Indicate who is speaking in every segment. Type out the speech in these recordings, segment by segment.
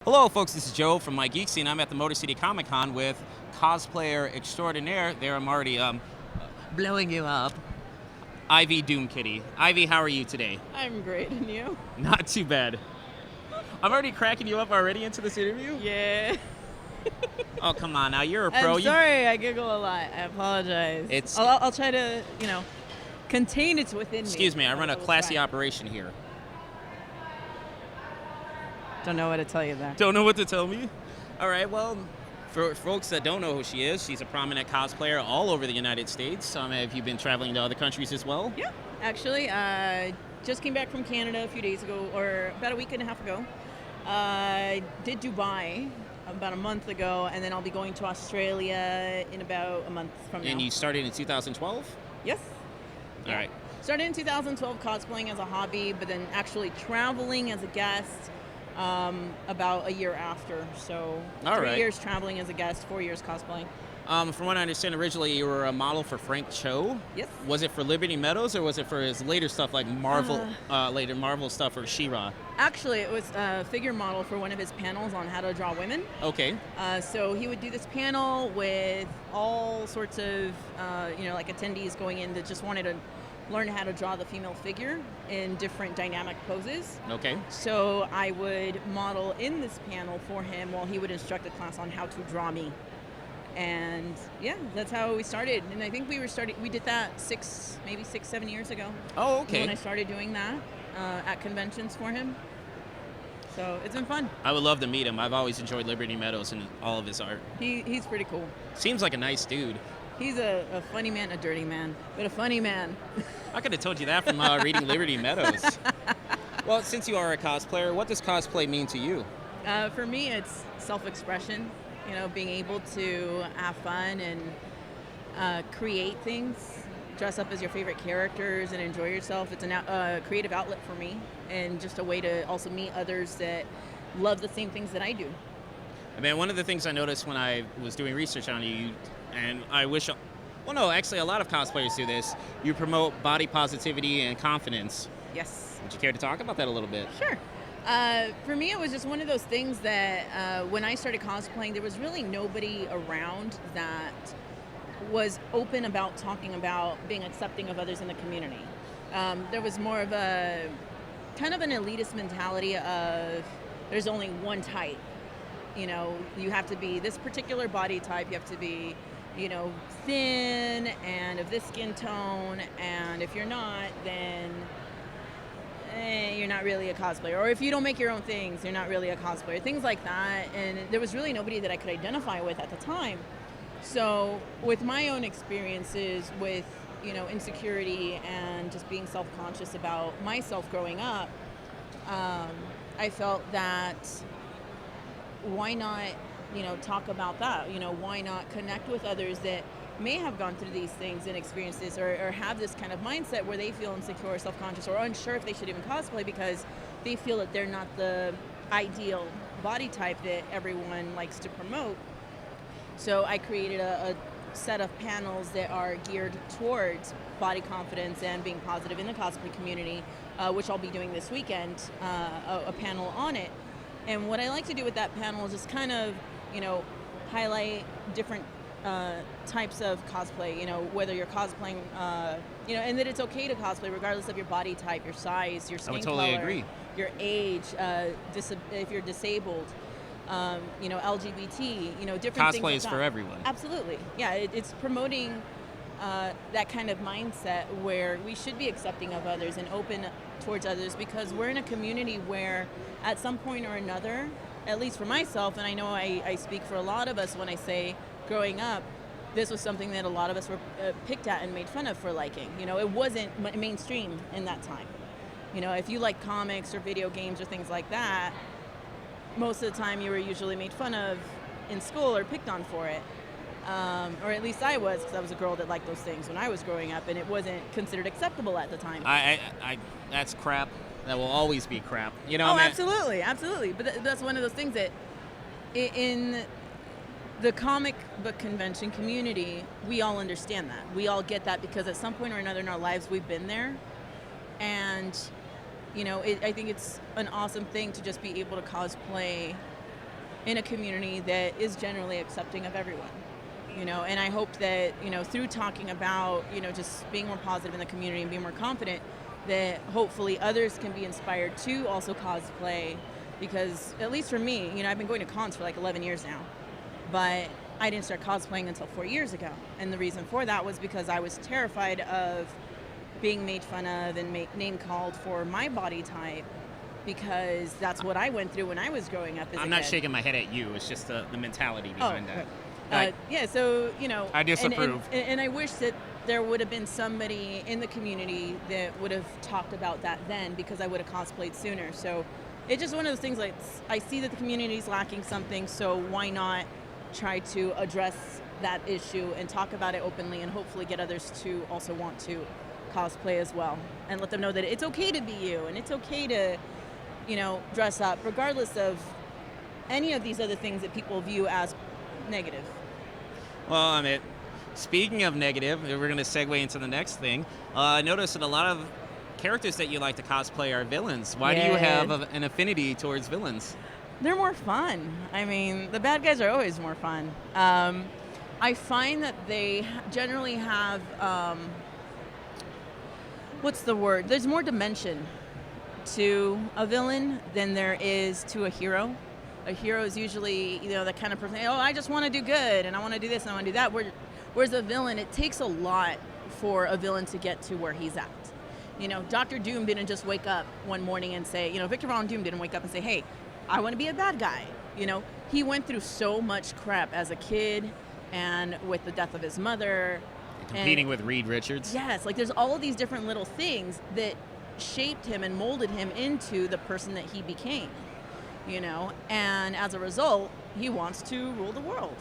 Speaker 1: Hello, folks. This is Joe from My Geek Scene. I'm at the Motor City Comic Con with cosplayer extraordinaire. There, I'm already blowing you up. Ivy Doom Kitty. Ivy, how are you today?
Speaker 2: I'm great, and you?
Speaker 1: Not too bad. I'm already cracking you up already into this interview.
Speaker 2: Yeah.
Speaker 1: Oh, come on now. You're a pro.
Speaker 2: I'm sorry, I giggle a lot. I apologize.
Speaker 1: It's-
Speaker 2: I'll try to, contain it within me.
Speaker 1: Excuse me. I run a
Speaker 2: It's
Speaker 1: classy
Speaker 2: fine.
Speaker 1: operation here.
Speaker 2: Don't know what to tell you there.
Speaker 1: Don't know what to tell me? All right. Well, for folks that don't know who she is, she's a prominent cosplayer all over the United States. Have you been traveling to other countries as well?
Speaker 2: Yeah, actually, just came back from Canada a few days ago, or about a week and a half ago. Did Dubai about a month ago, and then I'll be going to Australia in about a month from now.
Speaker 1: And you started in 2012?
Speaker 2: Yes.
Speaker 1: All right.
Speaker 2: Started in 2012 cosplaying as a hobby, but then actually traveling as a guest about a year after. So
Speaker 1: All
Speaker 2: 3
Speaker 1: right.
Speaker 2: years traveling as a guest, 4 years cosplaying.
Speaker 1: From what I understand, originally you were a model for Frank Cho.
Speaker 2: Yes.
Speaker 1: Was it for Liberty Meadows or was it for his later stuff like Marvel, later Marvel stuff or She-Ra?
Speaker 2: Actually, it was a figure model for one of his panels on how to draw women.
Speaker 1: Okay.
Speaker 2: So he would do this panel with all sorts of, like attendees going in that just wanted to learn how to draw the female figure in different dynamic poses.
Speaker 1: Okay.
Speaker 2: So I would model in this panel for him while he would instruct the class on how to draw me. And yeah, that's how we started. And I think we did that maybe 6, 7 years ago.
Speaker 1: Oh,
Speaker 2: When I
Speaker 1: okay.
Speaker 2: started doing that at conventions for him. So it's been fun.
Speaker 1: I would love to meet him. I've always enjoyed Liberty Meadows and all of his art.
Speaker 2: He's pretty cool.
Speaker 1: Seems like a nice dude.
Speaker 2: He's a funny man, a dirty man, but a funny man.
Speaker 1: I could have told you that from reading Liberty Meadows. Well, since you are a cosplayer, what does cosplay mean to you?
Speaker 2: For me, it's self-expression. Being able to have fun and create things, dress up as your favorite characters, and enjoy yourself. It's a creative outlet for me, and just a way to also meet others that love the same things that I do.
Speaker 1: I mean, one of the things I noticed when I was doing research on you, and I wish, well, no, actually, a lot of cosplayers do this. You promote body positivity and confidence.
Speaker 2: Yes.
Speaker 1: Would you care to talk about that a little bit?
Speaker 2: Sure. For me, it was just one of those things that when I started cosplaying, there was really nobody around that was open about talking about being accepting of others in the community. There was more of a kind of an elitist mentality of there's only one type. You have to be this particular body type. You have to be, thin and of this skin tone. And if you're not, then you're not really a cosplayer. Or if you don't make your own things, you're not really a cosplayer. Things like that. And there was really nobody that I could identify with at the time. So with my own experiences with, insecurity and just being self-conscious about myself growing up, I felt that why not, talk about that? Why not connect with others that may have gone through these things and experiences or have this kind of mindset where they feel insecure or self-conscious or unsure if they should even cosplay because they feel that they're not the ideal body type that everyone likes to promote. So I created a set of panels that are geared towards body confidence and being positive in the cosplay community, which I'll be doing this weekend, a panel on it. And what I like to do with that panel is just kind of, highlight different types of cosplay, whether you're cosplaying, and that it's okay to cosplay regardless of your body type, your size, your skin color.
Speaker 1: I would totally agree.
Speaker 2: Your age, if you're disabled, LGBT, different things.
Speaker 1: Cosplay is
Speaker 2: like
Speaker 1: for
Speaker 2: that.
Speaker 1: everyone.
Speaker 2: Absolutely. Yeah, it's promoting that kind of mindset where we should be accepting of others and open towards others because we're in a community where at some point or another, at least for myself, and I know I speak for a lot of us when I say growing up, this was something that a lot of us were picked at and made fun of for liking. It wasn't mainstream in that time. If you like comics or video games or things like that, most of the time you were usually made fun of in school or picked on for it. Or at least I was, because I was a girl that liked those things when I was growing up, and it wasn't considered acceptable at the time.
Speaker 1: That's crap. That will always be crap.
Speaker 2: Absolutely, absolutely. But that's one of those things that in the comic book convention community, we all understand that. We all get that because at some point or another in our lives, we've been there. And, I think it's an awesome thing to just be able to cosplay in a community that is generally accepting of everyone. And I hope that, through talking about, just being more positive in the community and being more confident, that hopefully others can be inspired to also cosplay. Because at least for me, I've been going to cons for like 11 years now, but I didn't start cosplaying until 4 years ago. And the reason for that was because I was terrified of being made fun of and name called for my body type, because that's what I went through when I was growing up as a kid.
Speaker 1: I'm not shaking my head at you. It's just the mentality behind that.
Speaker 2: Yeah, so,
Speaker 1: I disapprove.
Speaker 2: And I wish that there would have been somebody in the community that would have talked about that then, because I would have cosplayed sooner. So it's just one of those things, like, I see that the community is lacking something, so why not try to address that issue and talk about it openly, and hopefully get others to also want to cosplay as well, and let them know that it's okay to be you, and it's okay to, dress up, regardless of any of these other things that people view as negative.
Speaker 1: Well, speaking of negative, we're going to segue into the next thing. I noticed that a lot of characters that you like to cosplay are villains. Why do you have an affinity towards villains?
Speaker 2: They're more fun. The bad guys are always more fun. I find that they generally have, what's the word? There's more dimension to a villain than there is to a hero. A hero is usually, the kind of person, I just want to do good, and I want to do this, and I want to do that. Whereas a villain, it takes a lot for a villain to get to where he's at. Dr. Doom didn't just wake up one morning and say, Victor Von Doom didn't wake up and say, hey, I want to be a bad guy. He went through so much crap as a kid, and with the death of his mother.
Speaker 1: Competing with Reed Richards.
Speaker 2: Yes, there's all of these different little things that shaped him and molded him into the person that he became. And as a result, he wants to rule the world,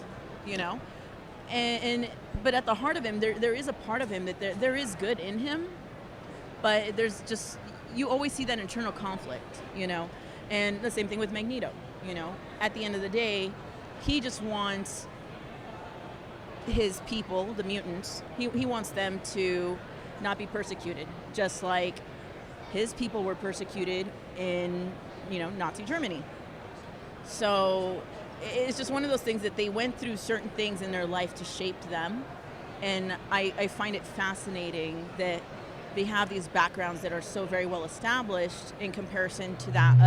Speaker 2: but at the heart of him, there is a part of him that there is good in him, but there's just, you always see that internal conflict, and the same thing with Magneto, at the end of the day, he just wants his people, the mutants, he wants them to not be persecuted, just like his people were persecuted in, Nazi Germany. So it's just one of those things that they went through certain things in their life to shape them. And I find it fascinating that they have these backgrounds that are so very well established in comparison to that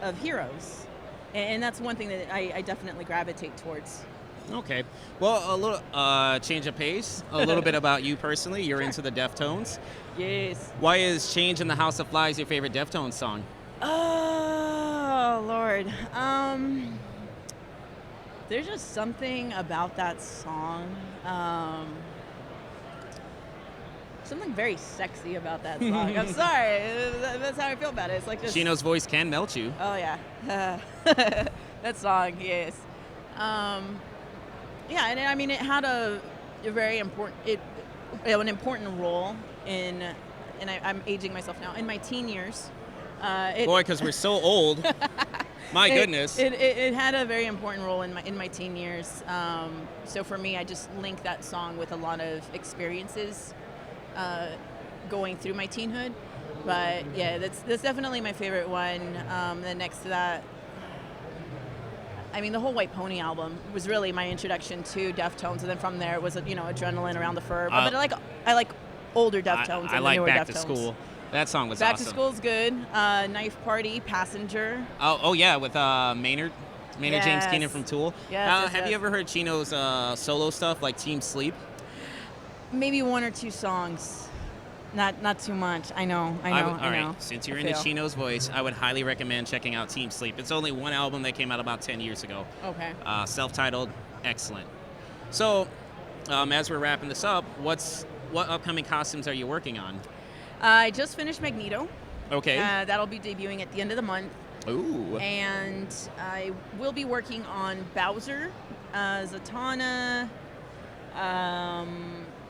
Speaker 2: of heroes. And that's one thing that I definitely gravitate towards.
Speaker 1: Okay. Well, a little change of pace. A little bit about you personally. You're into the Deftones.
Speaker 2: Yes.
Speaker 1: Why is Change in the House of Flies your favorite Deftones song?
Speaker 2: Oh, Lord. There's just something about that song. Something very sexy about that song. I'm sorry. That's how I feel about it. It's like this.
Speaker 1: Chino's voice can melt you.
Speaker 2: Oh, yeah. That song, yes. Yeah, and it had a very important, an important role in, and I'm aging myself now, in my teen years.
Speaker 1: Boy, because we're so old. My goodness.
Speaker 2: It had a very important role in my teen years. So for me, I just link that song with a lot of experiences going through my teenhood. But yeah, that's definitely my favorite one. Then next to that, the whole White Pony album was really my introduction to Deftones, and then from there it was Adrenaline, Around the Fur. But I like older Deftones.
Speaker 1: I like Back to School. That song was awesome.
Speaker 2: Back to School's good. Knife Party, Passenger.
Speaker 1: Oh yeah, with Maynard
Speaker 2: Yes.
Speaker 1: James Keenan from Tool.
Speaker 2: Yes,
Speaker 1: have you ever heard Chino's solo stuff like Team Sleep?
Speaker 2: Maybe one or two songs. Not too much. I know.
Speaker 1: All right. Since you're into Chino's voice, I would highly recommend checking out Team Sleep. It's only one album that came out about 10 years ago.
Speaker 2: Okay.
Speaker 1: Self-titled, excellent. So, as we're wrapping this up, what upcoming costumes are you working on?
Speaker 2: I just finished Magneto.
Speaker 1: Okay.
Speaker 2: That'll be debuting at the end of the month.
Speaker 1: Ooh.
Speaker 2: And I will be working on Bowser, Zatanna,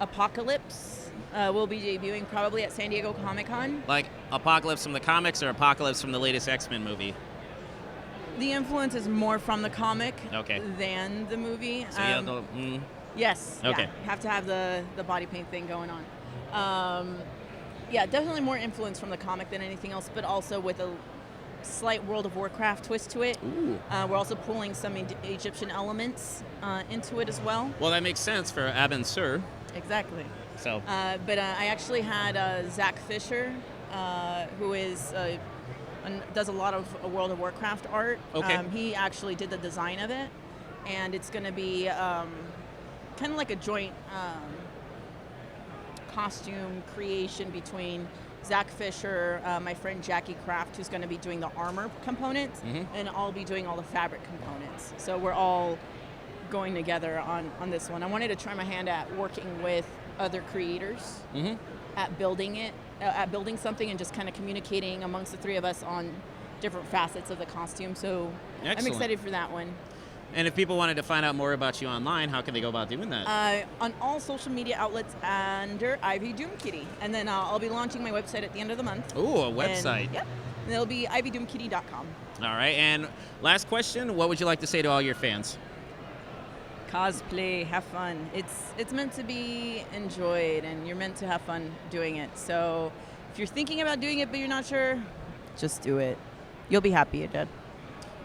Speaker 2: Apocalypse. Will be debuting probably at San Diego Comic-Con.
Speaker 1: Like Apocalypse from the comics or Apocalypse from the latest X-Men movie?
Speaker 2: The influence is more from the comic than the movie.
Speaker 1: So
Speaker 2: Yes.
Speaker 1: Okay.
Speaker 2: Yeah, have to have the body paint thing going on. Yeah, definitely more influence from the comic than anything else, but also with slight World of Warcraft twist to it.
Speaker 1: Ooh.
Speaker 2: We're also pulling some Egyptian elements into it as well.
Speaker 1: Well, that makes sense for Abin Sur.
Speaker 2: Exactly.
Speaker 1: So.
Speaker 2: But I actually had Zach Fisher, who is does a lot of World of Warcraft art.
Speaker 1: Okay.
Speaker 2: He actually did the design of it, and it's going to be kind of like a joint costume creation between Zach Fisher, my friend Jackie Kraft, who's going to be doing the armor components, and I'll be doing all the fabric components. So we're all going together on this one. I wanted to try my hand at working with other creators at building it, at building something, and just kind of communicating amongst the three of us on different facets of the costume. So
Speaker 1: Excellent.
Speaker 2: I'm excited for that one.
Speaker 1: And if people wanted to find out more about you online, how can they go about doing that?
Speaker 2: On all social media outlets under Ivy Doom Kitty, and then I'll be launching my website at the end of the month.
Speaker 1: Ooh, a website.
Speaker 2: And, yep, and it'll be ivydoomkitty.com.
Speaker 1: All right. And last question: what would you like to say to all your fans?
Speaker 2: Cosplay, have fun. It's meant to be enjoyed, and you're meant to have fun doing it. So if you're thinking about doing it but you're not sure, just do it. You'll be happy you did.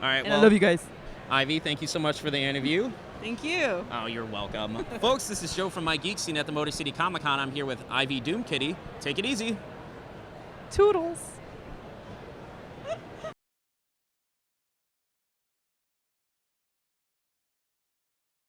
Speaker 1: All right.
Speaker 2: And
Speaker 1: Well,
Speaker 2: I love you guys.
Speaker 1: Ivy, thank you so much for the interview.
Speaker 2: Thank you.
Speaker 1: Oh, you're welcome. Folks, this is Joe from My Geek Scene at the Motor City Comic Con. I'm here with Ivy Doom Kitty. Take it easy.
Speaker 2: Toodles.